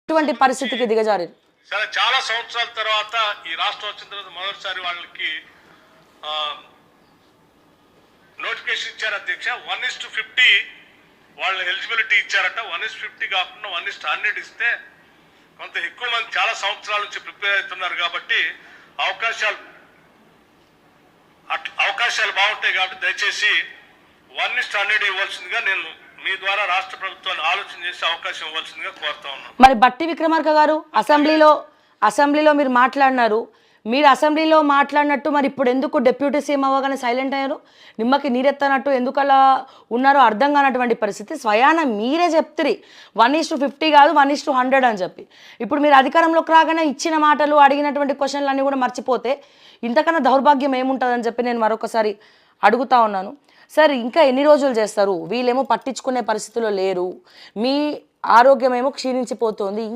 ఇటువంటి పరిస్థితికి దిగజారు. సరే, చాలా సంవత్సరాల తర్వాత ఈ రాష్ట్రం వచ్చిన తర్వాత మొదటిసారి వాళ్ళకి నోటిఫికేషన్ ఇచ్చారు అధ్యక్ష. 1:50 వాళ్ళ ఎలిజిబిలిటీ ఇచ్చారట. 1:50 కాకుండా 1:100 ఇస్తే కొంత ఎక్కువ మంది చాలా సంవత్సరాల నుంచి ప్రిపేర్ అవుతున్నారు కాబట్టి అవకాశాలు బాగుంటాయి కాబట్టి దయచేసి 1:100 ఇవ్వాల్సిందిగా నేను మీ ద్వారా రాష్ట్ర ప్రభుత్వాన్ని ఆలోచన చేసి అవకాశం ఇవ్వాల్సిందిగా కోరుతా ఉన్నాను. మరి బట్టి విక్రమార్క గారు అసెంబ్లీలో మీరు మాట్లాడినారు. మీరు అసెంబ్లీలో మాట్లాడినట్టు మరి ఇప్పుడు ఎందుకు డిప్యూటీ సీఎం అవ్వగానే సైలెంట్ అయ్యారు? నిమ్మకి నీరెత్తనట్టు ఎందుకు అలా ఉన్నారో అర్థం కానటువంటి పరిస్థితి. స్వయాన మీరే చెప్తిరి 1:50 కాదు 1:100 అని చెప్పి. ఇప్పుడు మీరు అధికారంలోకి రాగానే ఇచ్చిన మాటలు, అడిగినటువంటి క్వశ్చన్లు అన్నీ కూడా మర్చిపోతే ఇంతకన్నా దౌర్భాగ్యం ఏముంటుందని చెప్పి నేను మరొకసారి అడుగుతా ఉన్నాను. సార్, ఇంకా ఎన్ని రోజులు చేస్తారు? వీళ్ళేమో పట్టించుకునే పరిస్థితిలో లేరు, మీ ఆరోగ్యం ఏమో క్షీణించిపోతుంది.